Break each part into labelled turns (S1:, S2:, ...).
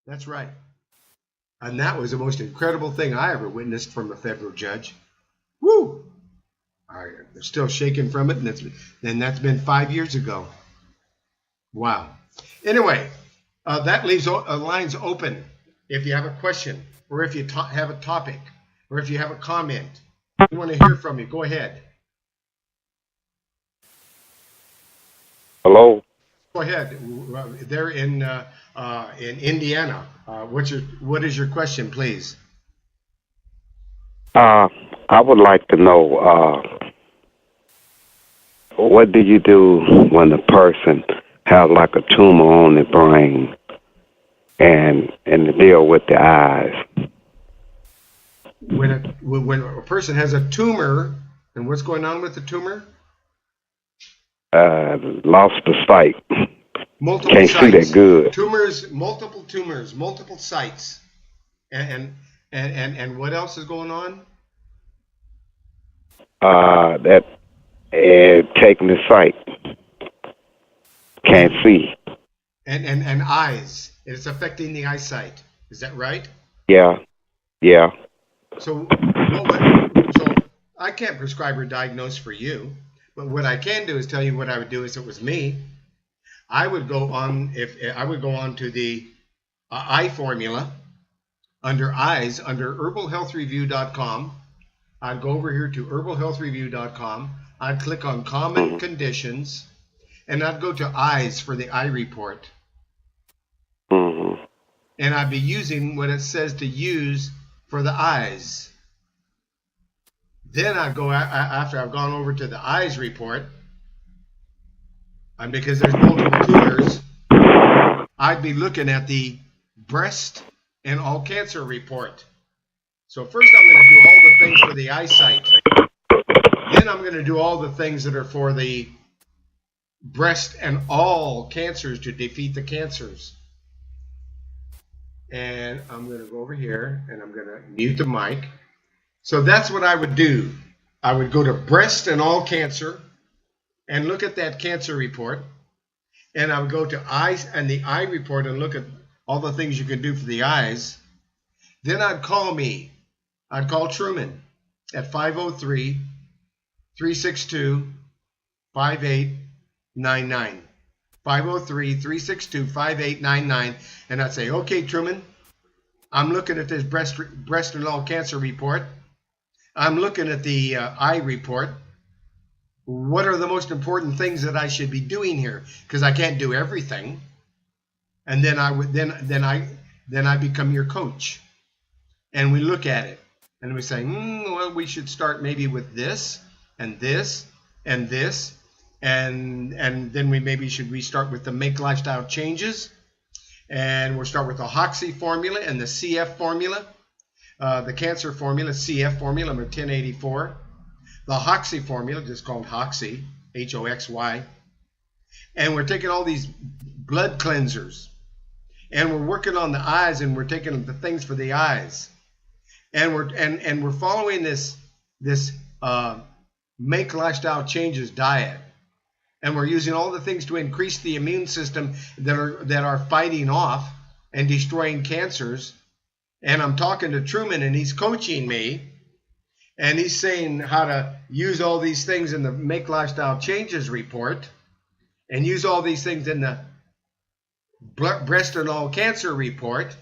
S1: That's right. And that was the most incredible thing I ever witnessed from a federal judge. Woo! I'm still shaking from it, and that's been 5 years ago. Wow. Anyway, that leaves lines open. If you have a question, or if you have a topic, or if you have a comment, we want to hear from you. Go ahead.
S2: Hello.
S1: Go ahead. They're in Indiana. What is your question, please?
S2: I would like to know what do you do when a person has like a tumor on the brain and to deal with the eyes?
S1: When a person has a tumor, and what's going on with the tumor?
S2: Lost the sight.
S1: Multiple
S2: Can't
S1: sites.
S2: see that good.
S1: Multiple tumors, multiple sites, and what else is going on?
S2: That taking the sight. Can't see.
S1: And eyes. It's affecting the eyesight. Is that right?
S2: Yeah. Yeah.
S1: So I can't prescribe or diagnose for you, but what I can do is tell you what I would do if it was me. I would go on to the eye formula under eyes under herbalhealthreview.com. I'd go over here to herbalhealthreview.com. I'd click on common conditions, and I'd go to eyes for the eye report.
S2: Mm-hmm.
S1: And I'd be using what it says to use for the eyes. Then I'd go after I've gone over to the eyes report, and because there's multiple tumors, I'd be looking at the breast and all cancer report. So first I'm going to do all the things for the eyesight. Then I'm going to do all the things that are for the breast and all cancers to defeat the cancers. And I'm going to go over here and I'm going to mute the mic. So that's what I would do. I would go to breast and all cancer and look at that cancer report. And I would go to eyes and the eye report and look at all the things you can do for the eyes. Then I'd call Truman at 503-362-5899. 503-362-5899. And I'd say, okay, Truman, I'm looking at this breast and all cancer report. I'm looking at the eye report. What are the most important things that I should be doing here? Because I can't do everything. And then I become your coach. And we look at it. And we say, well, we should start maybe with this and this and this. And then we start with the Make Lifestyle Changes. And we'll start with the Hoxie formula and the CF formula. The cancer formula, CF formula, number 1084. The Hoxie formula, just called Hoxie, Hoxy. And we're taking all these blood cleansers. And we're working on the eyes, and we're taking the things for the eyes. And we're following this Make Lifestyle Changes diet. And we're using all the things to increase the immune system that are fighting off and destroying cancers. And I'm talking to Truman, and he's coaching me, and he's saying how to use all these things in the Make Lifestyle Changes report, and use all these things in the breast and all cancer report.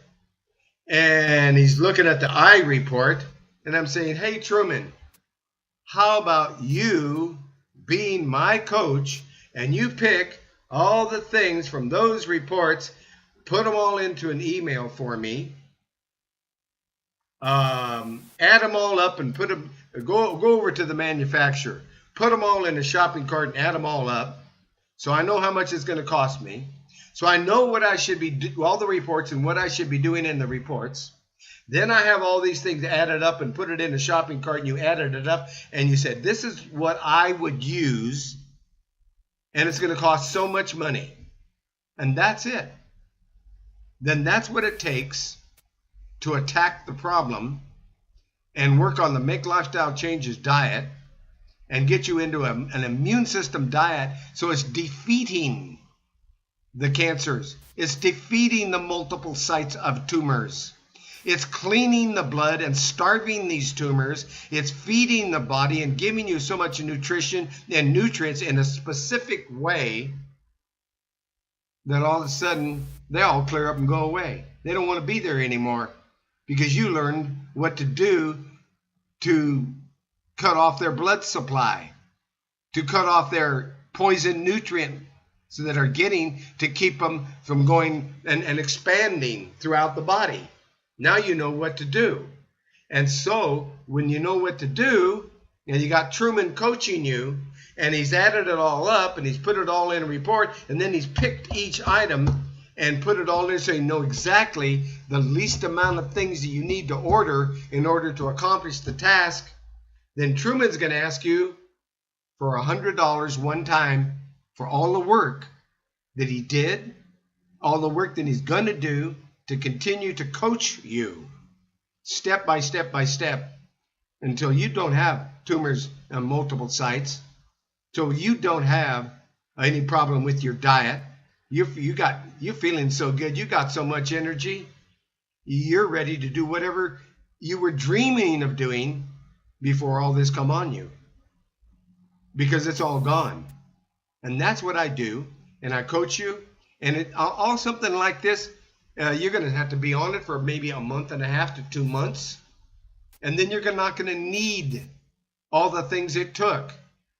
S1: And he's looking at the eye report, and I'm saying, hey, Truman, how about you being my coach, and you pick all the things from those reports, put them all into an email for me, add them all up and put them, go over to the manufacturer, put them all in a shopping cart and add them all up, so I know how much it's going to cost me. So I know what I should be all the reports and what I should be doing in the reports. Then I have all these things added up and put it in a shopping cart, and you added it up and you said, this is what I would use, and it's going to cost so much money. And that's it. Then that's what it takes to attack the problem and work on the Make Lifestyle Changes diet and get you into an immune system diet so it's defeating the cancers. It's defeating the multiple sites of tumors. It's cleaning the blood and starving these tumors. It's feeding the body and giving you so much nutrition and nutrients in a specific way that all of a sudden they all clear up and go away. They don't want to be there anymore because you learned what to do to cut off their blood supply, to cut off their poison nutrients that are getting to keep them from going and expanding throughout the body. Now you know what to do. And so when you know what to do, and you got Truman coaching you, and he's added it all up, and he's put it all in a report, and then he's picked each item and put it all in so you know exactly the least amount of things that you need to order in order to accomplish the task, then Truman's going to ask you for $100 one time for all the work that he did, all the work that he's going to do to continue to coach you step by step by step until you don't have tumors on multiple sites, so you don't have any problem with your diet. You're feeling so good, you got so much energy, you're ready to do whatever you were dreaming of doing before all this come on you, because it's all gone. And that's what I do, and I coach you. And all something like this, you're going to have to be on it for maybe a month and a half to 2 months, and then you're not going to need all the things it took.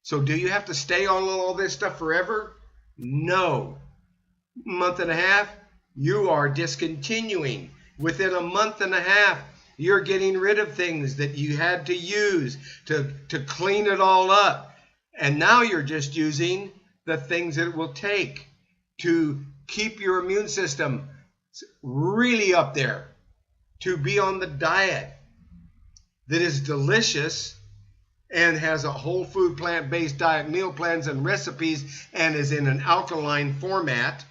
S1: So do you have to stay on all this stuff forever? No. Month and a half, you are discontinuing. Within a month and a half, you're getting rid of things that you had to use to clean it all up. And now you're just using the things that it will take to keep your immune system really up there, to be on the diet that is delicious and has a whole food plant-based diet, meal plans and recipes, and is in an alkaline format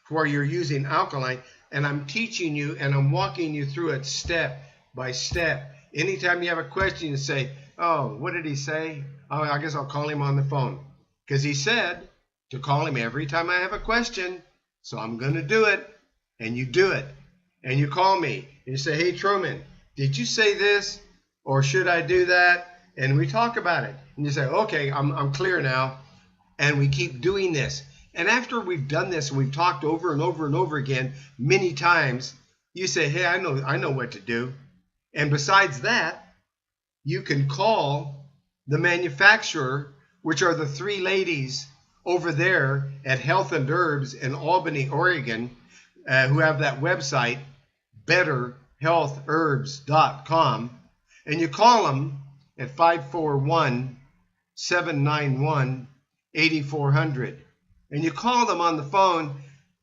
S1: where you're using alkaline. And I'm teaching you and I'm walking you through it step by step. Anytime you have a question, you say, oh, what did he say? Oh, I guess I'll call him on the phone, because he said to call him every time I have a question. So I'm going to do it. And you do it. And you call me and you say, hey, Truman, did you say this? Or should I do that? And we talk about it. And you say, okay, I'm clear now. And we keep doing this. And after we've done this and we've talked over and over and over again many times, you say, hey, I know what to do. And besides that, you can call the manufacturer, which are the 3 ladies over there at Health and Herbs in Albany, Oregon, who have that website, betterhealthherbs.com. And you call them at 541-791-8400. And you call them on the phone,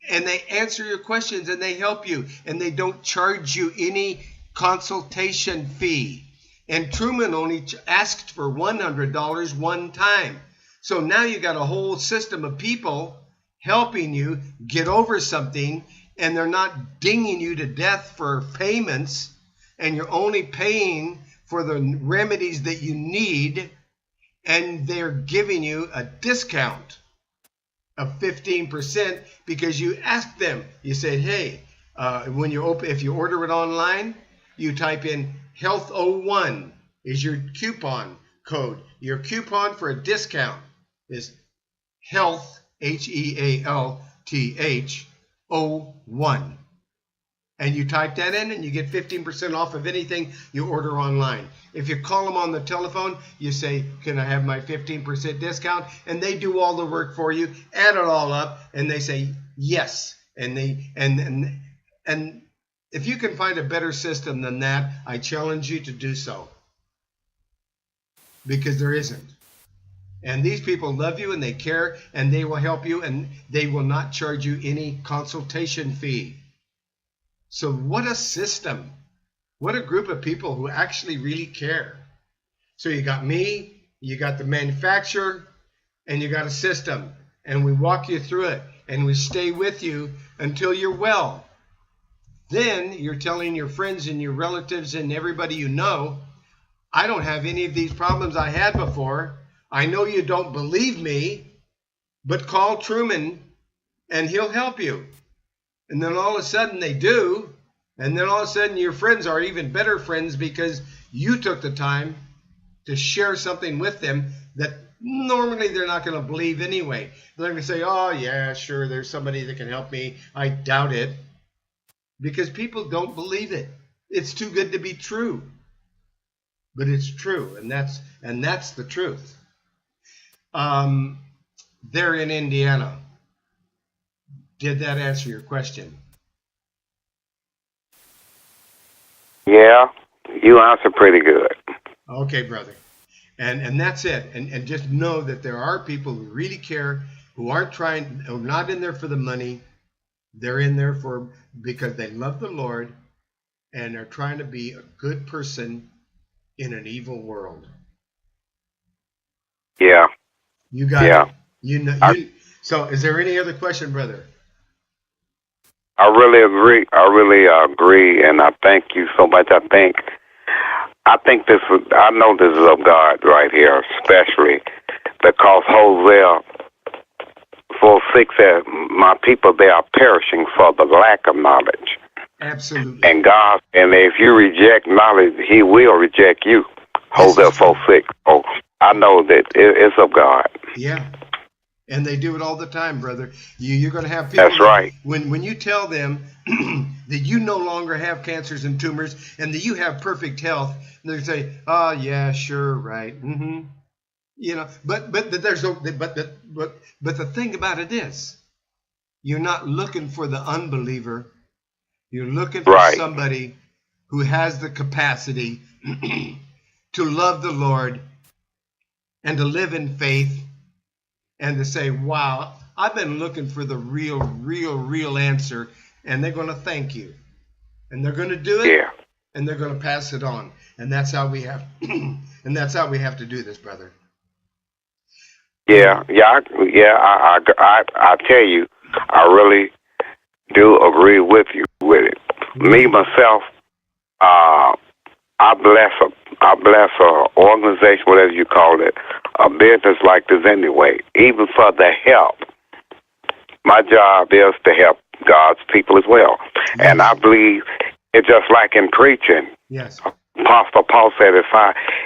S1: and they answer your questions, and they help you, and they don't charge you any consultation fee. And Truman only asked for $100 one time. So now you got a whole system of people helping you get over something, and they're not dinging you to death for payments, and you're only paying for the remedies that you need, and they're giving you a discount of 15% because you asked them. You said, hey, when you if you order it online, you type in Health01 is your coupon code. Your coupon for a discount is Health, HEALTH, 01. And you type that in and you get 15% off of anything you order online. If you call them on the telephone, you say, can I have my 15% discount? And they do all the work for you, add it all up, and they say yes. And if you can find a better system than that, I challenge you to do so. Because there isn't. And these people love you and they care and they will help you and they will not charge you any consultation fee. So what a system. What a group of people who actually really care. So you got me, you got the manufacturer, and you got a system. And we walk you through it and we stay with you until you're well. Then you're telling your friends and your relatives and everybody you know, I don't have any of these problems I had before. I know you don't believe me, but call Truman and he'll help you. And then all of a sudden they do. And then all of a sudden your friends are even better friends because you took the time to share something with them that normally they're not going to believe anyway. They're going to say, oh, yeah, sure, there's somebody that can help me. I doubt it. Because people don't believe it. It's too good to be true. But it's true, and that's the truth. They're in Indiana. Did that answer your question?
S2: Yeah, you answered pretty good.
S1: Okay, brother. And that's it. And just know that there are people who really care, who are not in there for the money. They're in there because they love the Lord and they're trying to be a good person in an evil world.
S2: Yeah.
S1: You got it. So is there any other question, brother?
S2: I really agree. And I thank you so much. I know this is of God right here, especially because Hosea 4:6 says, my people, they are perishing for the lack of knowledge.
S1: Absolutely.
S2: And God, and if you reject knowledge, he will reject you. Hosea 4:6. Oh, I know that it's of God.
S1: Yeah. And they do it all the time, brother. You're going to have people.
S2: That's right.
S1: When you tell them that you no longer have cancers and tumors and that you have perfect health, they say, "Oh yeah, sure, right." Mm-hmm. You know, but there's no but the thing about it is, you're not looking for the unbeliever. You're looking for somebody who has the capacity to love the Lord and to live in faith. And to say, wow, I've been looking for the real answer, and they're going to thank you. And they're going to do it, and they're going to pass it on. And that's how we have to do this, brother.
S2: I tell you, I really do agree with you with it. Me, myself, I bless a organization, whatever you call it, a business like this anyway, even for the help. My job is to help God's people as well. Yes. And I believe it's just like in preaching.
S1: Yes.
S2: Apostle Paul said, is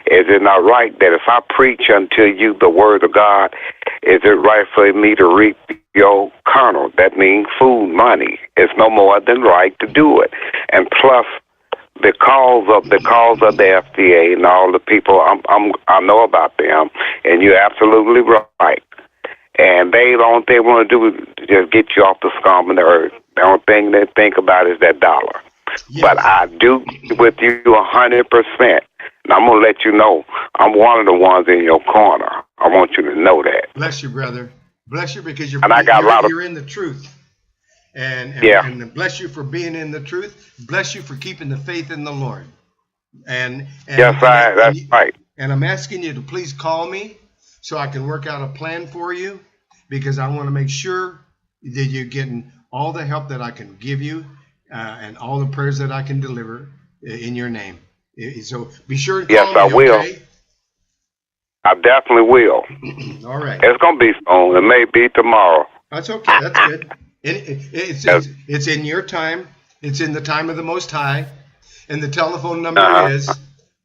S2: it not right that if I preach unto you the word of God, is it right for me to reap your kernel? That means food, money. It's no more than right to do it. And plus, because of the FDA and all the people, I know about them, and you're absolutely right. And the only thing they want to do is just get you off the scum of the earth. The only thing they think about is that dollar. Yes. But I do with you 100%. And I'm gonna let you know I'm one of the ones in your corner. I want you to know that.
S1: Bless you, brother. Bless you because you're in the truth. And bless you for being in the truth. Bless you for keeping the faith in the Lord. That's
S2: right.
S1: And I'm asking you to please call me so I can work out a plan for you, because I want to make sure that you're getting all the help that I can give you and all the prayers that I can deliver in your name. So be sure to call me.
S2: Yes, I will.
S1: Okay?
S2: I definitely will.
S1: All right.
S2: It's going to be soon. It may be tomorrow.
S1: That's okay. That's good. It's in your time. It's in the time of the Most High. And the telephone number is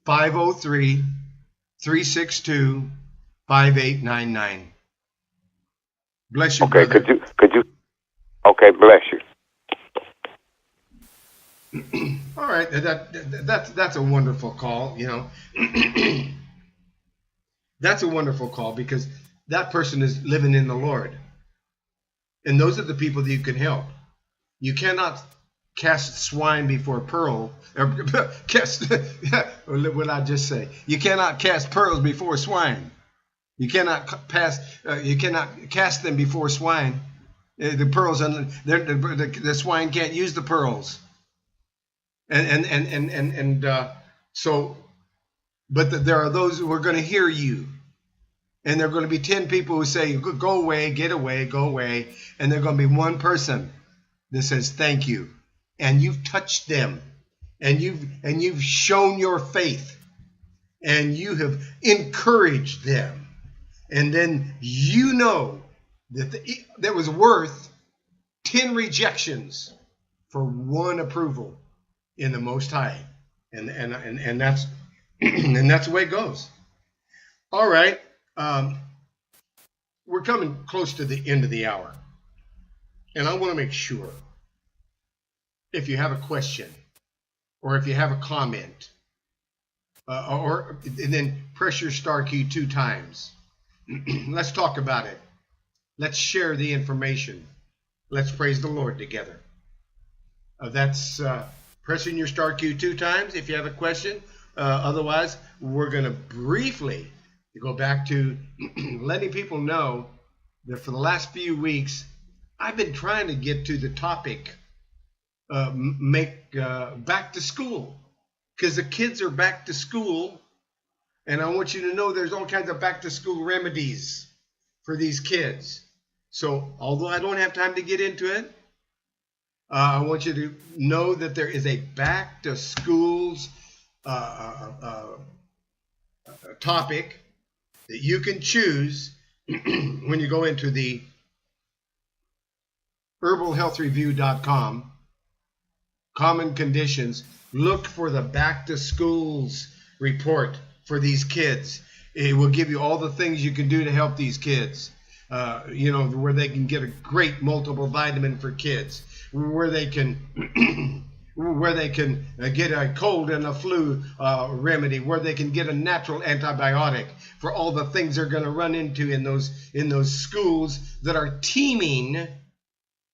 S1: 503-362-5899. Bless you,
S2: okay,
S1: brother.
S2: Could you? Okay, bless you.
S1: All right. That's a wonderful call, you know. That's a wonderful call because that person is living in the Lord. And those are the people that you can help. You cannot cast swine before pearl. What did I just say? You cannot cast pearls before swine. You cannot cast them before swine. The pearls, the swine can't use the pearls. But there are those who are going to hear you. And there are going to be 10 people who say, go away, get away, go away. And there are going to be one person that says, thank you. And you've touched them. And you've shown your faith. And you have encouraged them. And then you know that that was worth 10 rejections for 1 approval in the Most High. And that's and that's the way it goes. All right. We're coming close to the end of the hour. And I want to make sure if you have a question or if you have a comment, and then press your star key 2 times. Let's talk about it. Let's share the information. Let's praise the Lord together. That's pressing your star key 2 times if you have a question. Otherwise, we're going to briefly go back to letting people know that for the last few weeks, I've been trying to get to the topic, back to school, because the kids are back to school, and I want you to know there's all kinds of back to school remedies for these kids. So although I don't have time to get into it, I want you to know that there is a back to schools topic that you can choose when you go into the herbalhealthreview.com, common conditions, look for the back to schools report for these kids. It will give you all the things you can do to help these kids. Where they can get a great multiple vitamin for kids, where they can get a cold and a flu remedy, where they can get a natural antibiotic for all the things they're going to run into in those schools that are teeming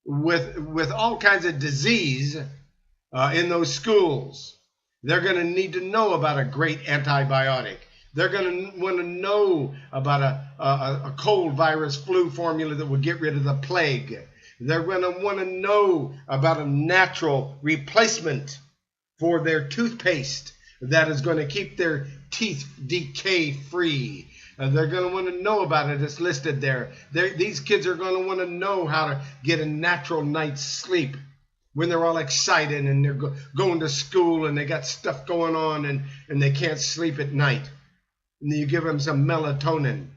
S1: with all kinds of disease in those schools. They're going to need to know about a great antibiotic. They're going to want to know about a cold virus flu formula that will get rid of the plague. They're going to want to know about a natural replacement for their toothpaste that is going to keep their teeth decay free. They're going to want to know about it. It's listed there. These kids are going to want to know how to get a natural night's sleep when they're all excited and they're going to school and they got stuff going on and they can't sleep at night. And you give them some melatonin.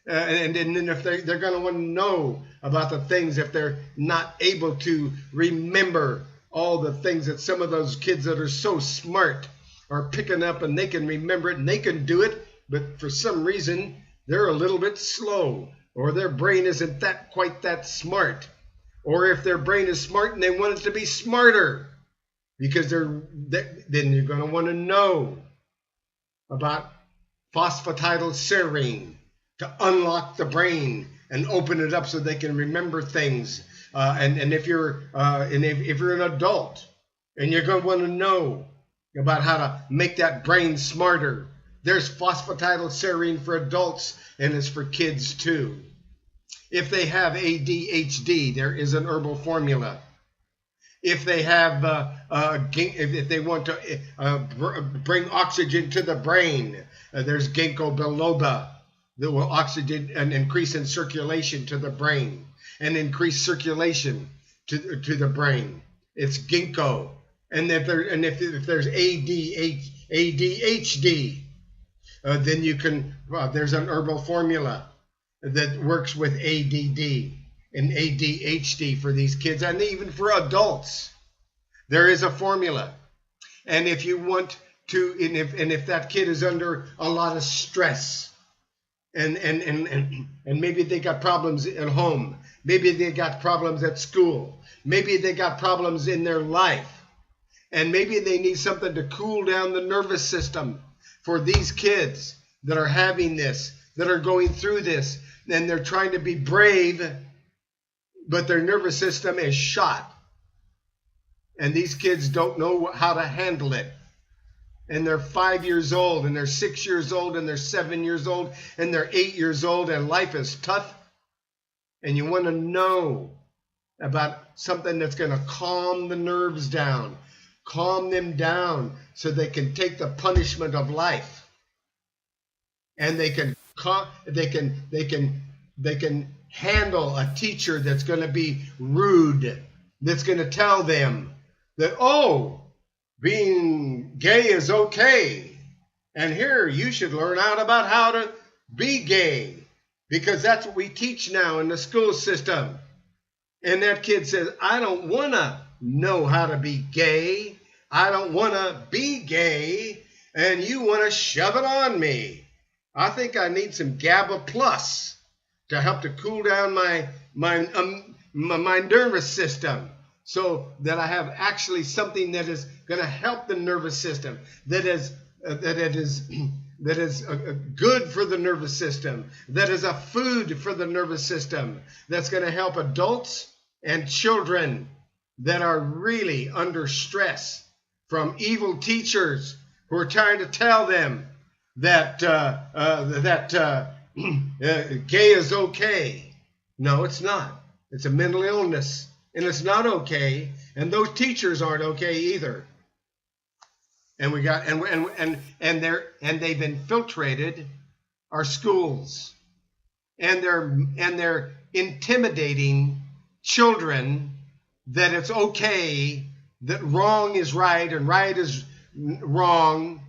S1: And then if they're going to want to know about the things, if they're not able to remember all the things that some of those kids that are so smart are picking up, and they can remember it and they can do it, but for some reason they're a little bit slow, or their brain isn't quite that smart, or if their brain is smart and they want it to be smarter, because then you're going to want to know about phosphatidylserine to unlock the brain and open it up so they can remember things. And if you're an adult and you're going to want to know about how to make that brain smarter, there's phosphatidylserine for adults, and it's for kids too. If they have ADHD, there is an herbal formula. If they have, if they want to bring oxygen to the brain, there's ginkgo biloba that will oxygen and increase in circulation to the brain and increase circulation to the brain. It's ginkgo. And if there's ADHD, then you can. There's an herbal formula that works with ADD and ADHD for these kids, and even for adults. There is a formula. And if you want to, and if that kid is under a lot of stress, and maybe they got problems at home, maybe they got problems at school, maybe they got problems in their life, and maybe they need something to cool down the nervous system for these kids that are having this, that are going through this, and they're trying to be brave, but their nervous system is shot. And these kids don't know how to handle it. And they're 5 years old, and they're 6 years old, and they're 7 years old, and they're 8 years old, and life is tough. And you want to know about something that's going to calm the nerves down, calm them down so they can take the punishment of life. And they can handle a teacher that's going to be rude, that's going to tell them that, oh, being gay is okay, and here you should learn out about how to be gay, because that's what we teach now in the school system. And that kid says, I don't want to know how to be gay. I don't want to be gay. And you want to shove it on me. I think I need some GABA Plus to help to cool down my nervous system, so that I have actually something that is going to help the nervous system, that is good for the nervous system, that is a food for the nervous system, that's going to help adults and children that are really under stress from evil teachers who are trying to tell them that gay is okay. No, it's not. It's a mental illness, and it's not okay. And those teachers aren't okay either. And we got and they've infiltrated our schools, and they're intimidating children that it's okay, that wrong is right and right is wrong,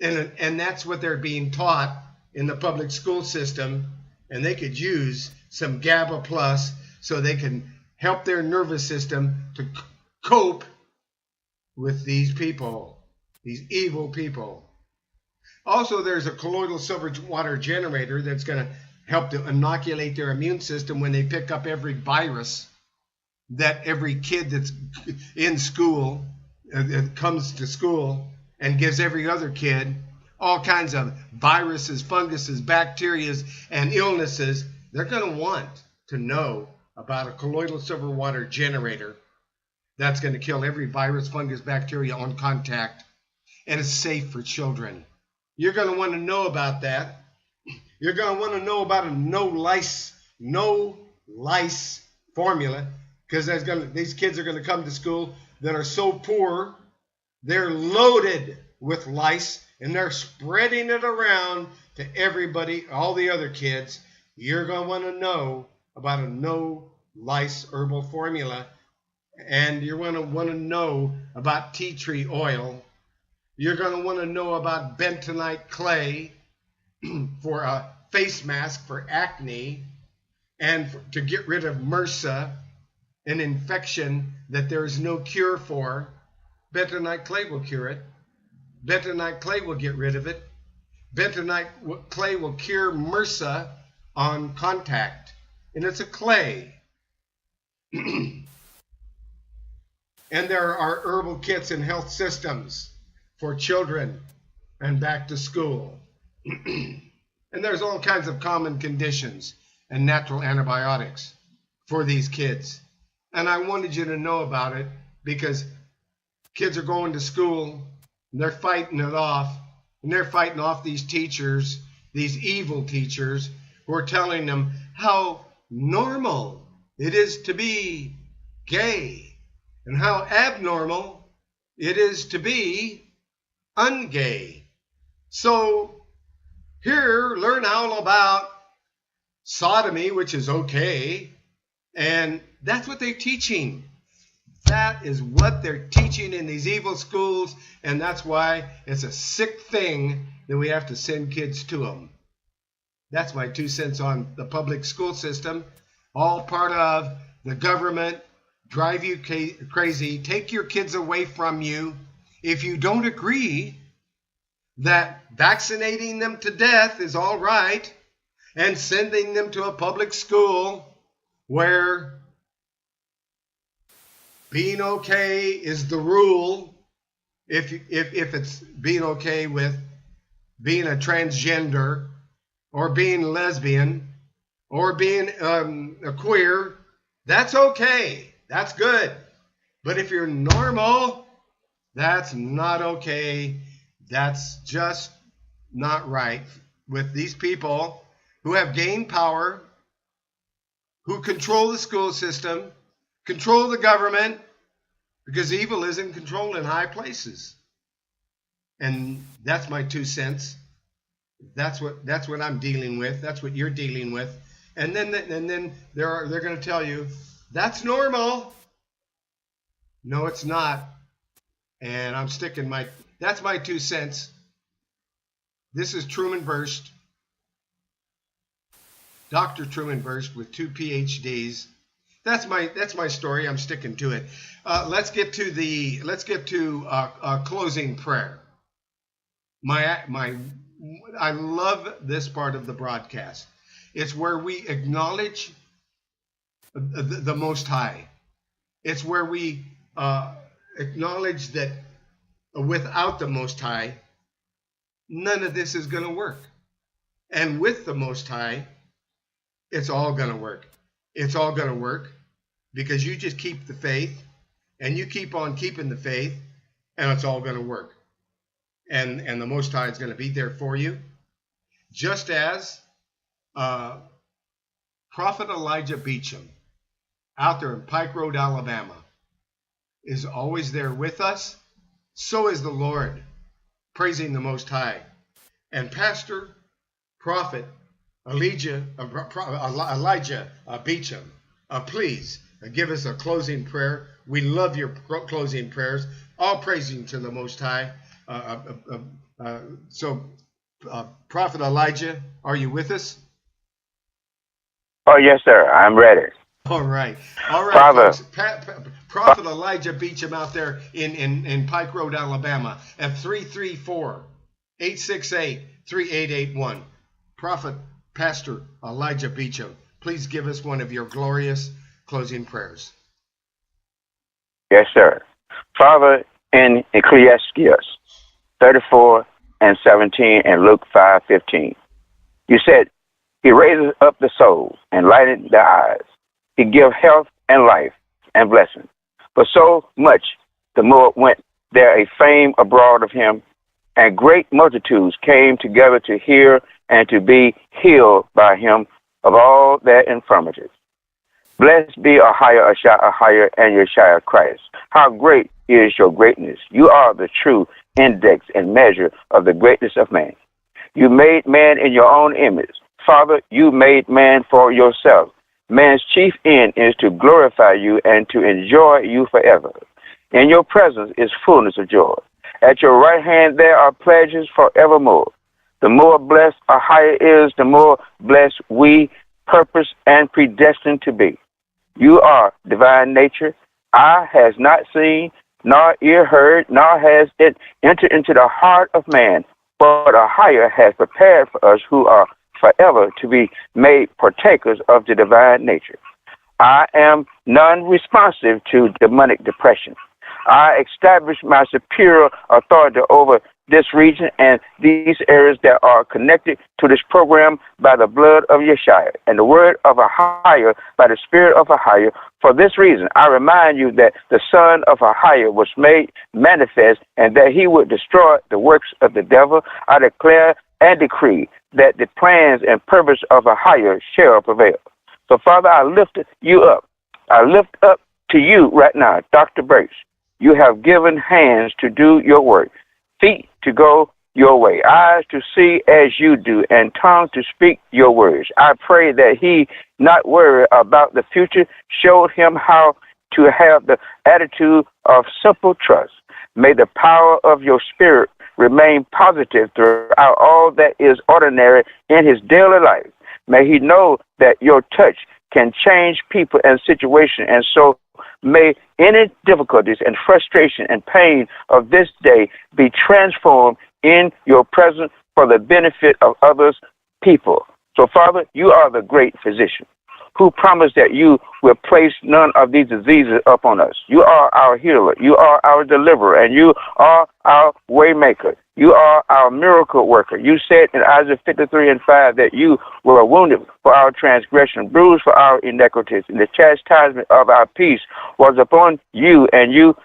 S1: and that's what they're being taught in the public school system. And they could use some GABA Plus so they can help their nervous system to cope with these people, these evil people. Also, there's a colloidal silver water generator that's going to help to inoculate their immune system when they pick up every virus that every kid that's in school comes to school and gives every other kid all kinds of viruses, funguses, bacterias, and illnesses. They're going to want to know about a colloidal silver water generator that's going to kill every virus, fungus, bacteria on contact, and it's safe for children. You're going to want to know about that. You're going to want to know about a no lice formula, because these kids are going to come to school that are so poor, they're loaded with lice, and they're spreading it around to everybody, all the other kids. You're going to want to know about a no lice herbal formula, and you're going to want to know about tea tree oil. You're going to want to know about bentonite clay for a face mask for acne, and to get rid of MRSA, an infection that there is no cure for. Bentonite clay will cure it. Bentonite clay will get rid of it. Bentonite clay will cure MRSA on contact, and it's a clay. And there are herbal kits and health systems for children and back to school. And there's all kinds of common conditions and natural antibiotics for these kids. And I wanted you to know about it because kids are going to school and they're fighting it off. And they're fighting off these teachers, these evil teachers, who are telling them how normal it is to be gay and how abnormal it is to be ungay. So here, learn all about sodomy, which is okay, and that's what they're teaching. That is what they're teaching in these evil schools, and that's why it's a sick thing that we have to send kids to them. That's my 2 cents on the public school system. All part of the government, drive you crazy, take your kids away from you. If you don't agree that vaccinating them to death is all right and sending them to a public school where being okay is the rule, if it's being okay with being a transgender or being lesbian or being a queer, that's okay. That's good. But if you're normal, that's not okay. That's just not right with these people who have gained power, who control the school system, control the government, because evil is in control in high places. And that's my 2 cents. That's what I'm dealing with. That's what you're dealing with. And then they're going to tell you that's normal. No, it's not. And I'm sticking that's my 2 cents. This is Truman Berst, Dr. Truman Berst with 2 PhDs. That's my story. I'm sticking to it. Let's get to closing prayer. I love this part of the broadcast. It's where we acknowledge the Most High. It's where we acknowledge that without the Most High, none of this is going to work. And with the Most High, it's all going to work. It's all going to work because you just keep the faith and you keep on keeping the faith, and it's all going to work. And the Most High is going to be there for you. Just as Prophet Elijah Beecham out there in Pike Road, Alabama, is always there with us, so is the Lord, praising the Most High. And Pastor, Prophet Elijah Beecham, please give us a closing prayer. We love your closing prayers, all praising to the Most High. Prophet Elijah, are you with us?
S2: Oh, yes, sir. I'm ready.
S1: All right,
S2: Father.
S1: folks. Prophet Elijah Beecham out there in Pike Road, Alabama, at 334-868-3881. Prophet Pastor Elijah Beecham, please give us one of your glorious closing prayers.
S2: Yes, sir. Father, in Ecclesiastes 34:17 and Luke 5:15, you said, He raises up the soul and lightened the eyes. He gives health and life and blessing. For so much the more went there a fame abroad of him, and great multitudes came together to hear and to be healed by him of all their infirmities. Blessed be Ahia, and Yeshua Christ. How great is your greatness. You are the true index and measure of the greatness of man. You made man in your own image. Father, you made man for yourself. Man's chief end is to glorify you and to enjoy you forever. In your presence is fullness of joy. At your right hand there are pleasures forevermore. The more blessed Ahia is, the more blessed we purpose and predestined to be. You are divine nature. Eye has not seen, nor ear heard, nor has it entered into the heart of man. But Ahia has prepared for us who are forever to be made partakers of the divine nature. I am non-responsive to demonic depression. I establish my superior authority over this region and these areas that are connected to this program by the blood of Yeshua and the word of Ahia by the spirit of Ahia. For this reason, I remind you that the Son of Ahia was made manifest and that he would destroy the works of the devil. I declare and decree that the plans and purpose of Ahia shall prevail. So, Father, I lift you up. I lift up to you right now, Dr. Berst. You have given hands to do your work, feet to go your way, eyes to see as you do, and tongue to speak your words. I pray that he not worry about the future. Show him how to have the attitude of simple trust. May the power of your spirit remain positive throughout all that is ordinary in his daily life. May he know that your touch can change people and situations, and so may any difficulties and frustration and pain of this day be transformed in your presence for the benefit of others' people. So, Father, you are the great physician who promised that you will place none of these diseases upon us. You are our healer. You are our deliverer, and you are our way maker. You are our miracle worker. You said in Isaiah 53:5 that you were wounded for our transgression, bruised for our iniquities, and the chastisement of our peace was upon you, and your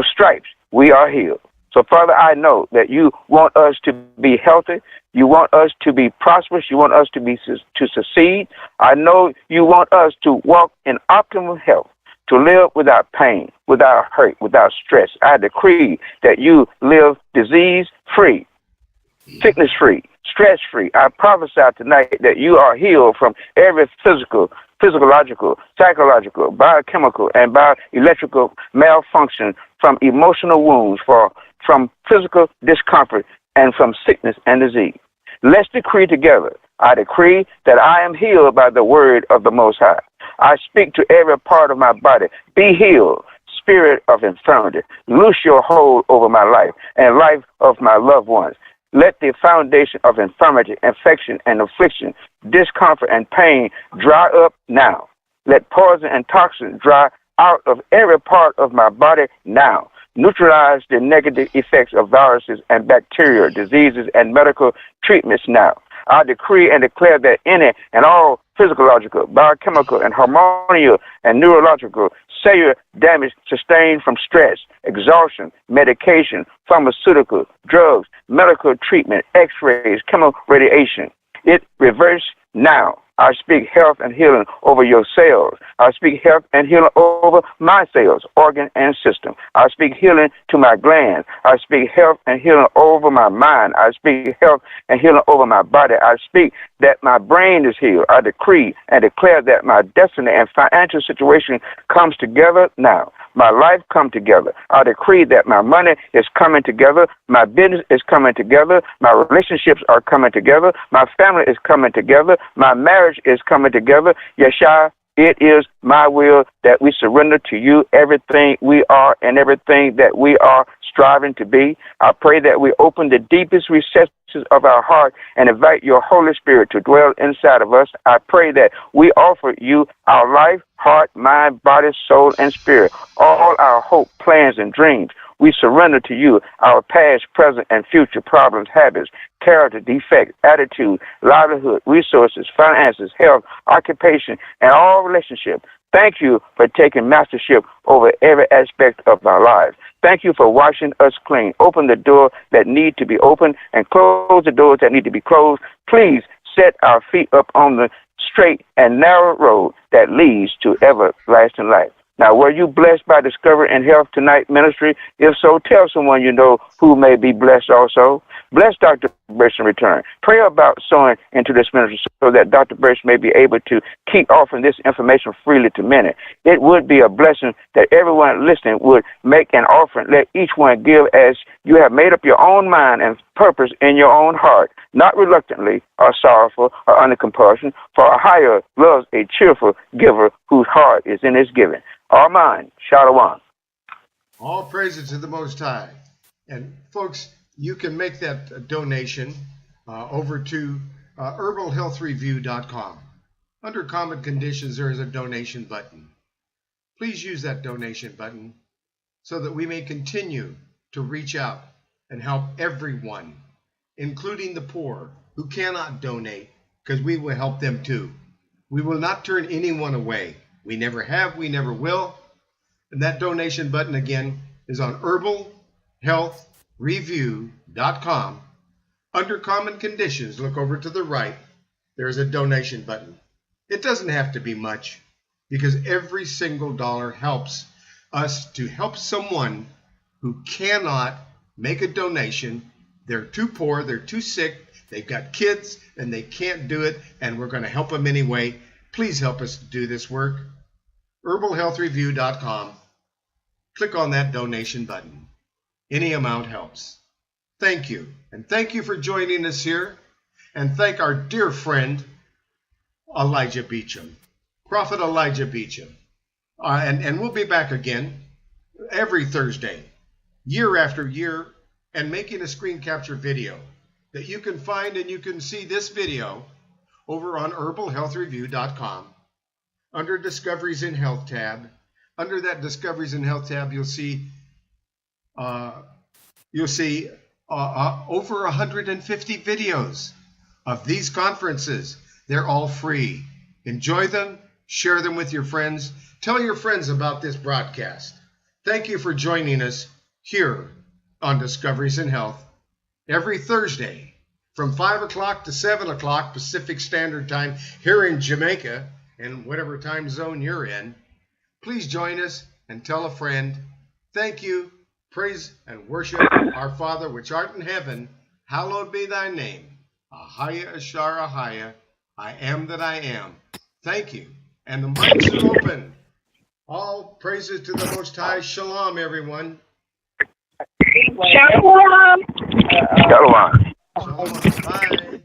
S2: stripes we are healed. So, Father, I know that you want us to be healthy. You want us to be prosperous. You want us to succeed. I know you want us to walk in optimal health, to live without pain, without hurt, without stress. I decree that you live disease-free, sickness-free, stress-free. I prophesy tonight that you are healed from every physiological, psychological, biochemical, and bioelectrical malfunction, from emotional wounds, from physical discomfort, and from sickness and disease. Let's decree together. I decree that I am healed by the word of the Most High.
S3: I speak to every part of my body. Be healed. Spirit of infirmity, loose your hold over my life and life of my loved ones. Let the foundation of infirmity, infection, and affliction, discomfort, and pain dry up now. Let poison and toxins dry out of every part of my body now. Neutralize the negative effects of viruses and bacteria, diseases, and medical treatments now. I decree and declare that any and all physiological, biochemical, and hormonal and neurological cellular damage sustained from stress, exhaustion, medication, pharmaceutical, drugs, medical treatment, x-rays, chemical radiation, it reverse now. I speak health and healing over your cells. I speak health and healing over my cells, organ, and system. I speak healing to my glands. I speak health and healing over my mind. I speak health and healing over my body. I speak that my brain is healed. I decree and declare that my destiny and financial situation comes together now. My life come together. I decree that my money is coming together. My business is coming together. My relationships are coming together. My family is coming together. My marriage is coming together. Yeshua, it is my will that we surrender to you everything we are and everything that we are striving to be. I pray that we open the deepest recesses of our heart and invite your Holy Spirit to dwell inside of us. I pray that we offer you our life, heart, mind, body, soul, and spirit, all our hope, plans, and dreams. We surrender to you our past, present, and future problems, habits, character, defects, attitude, livelihood, resources, finances, health, occupation, and all relationships. Thank you for taking mastership over every aspect of our lives. Thank you for washing us clean. Open the door that need to be opened and close the doors that need to be closed. Please set our feet up on the straight and narrow road that leads to everlasting life. Now, were you blessed by Discovery and Health Tonight ministry? If so, tell someone you know who may be blessed also. Bless Dr. Berst in return. Pray about sowing into this ministry so that Dr. Berst may be able to keep offering this information freely to many. It would be a blessing that everyone listening would make an offering. Let each one give as you have made up your own mind and purpose in your own heart, not reluctantly or sorrowful or under compulsion, for a higher loves a cheerful giver whose heart is in his giving. Amen. Shalom.
S1: All praises to the Most High. And folks, you can make that donation over to herbalhealthreview.com. Under common conditions, there is a donation button. Please use that donation button so that we may continue to reach out and help everyone, including the poor who cannot donate, because we will help them too. We will not turn anyone away. We never have, we never will. And that donation button again is on herbalhealthreview.com. Under common conditions, look over to the right. There's a donation button. It doesn't have to be much, because every single dollar helps us to help someone who cannot make a donation. They're too poor, they're too sick, they've got kids, and they can't do it, and we're going to help them anyway. Please help us do this work. herbalhealthreview.com. Click on that donation button. Any amount helps. Thank you. And thank you for joining us here. And thank our dear friend, Elijah Beecham, Prophet Elijah Beecham. And we'll be back again every Thursday, year after year, and making a screen capture video that you can find, and you can see this video over on herbalhealthreview.com. Under Discoveries in Health tab. Under that Discoveries in Health tab, you'll see over 150 videos of these conferences. They're all free. Enjoy them. Share them with your friends. Tell your friends about this broadcast. Thank you for joining us here on Discoveries in Health every Thursday from 5 o'clock to 7 o'clock Pacific Standard Time here in Jamaica, and whatever time zone you're in. Please join us and tell a friend. Thank you. Praise and worship our Father which art in heaven. Hallowed be thy name. Ahaya Ashar Ahaya. I am that I am. Thank you. And the mics are open. All praises to the Most High. Shalom, everyone.
S4: Shalom.
S3: Shalom.
S1: Shalom. Bye.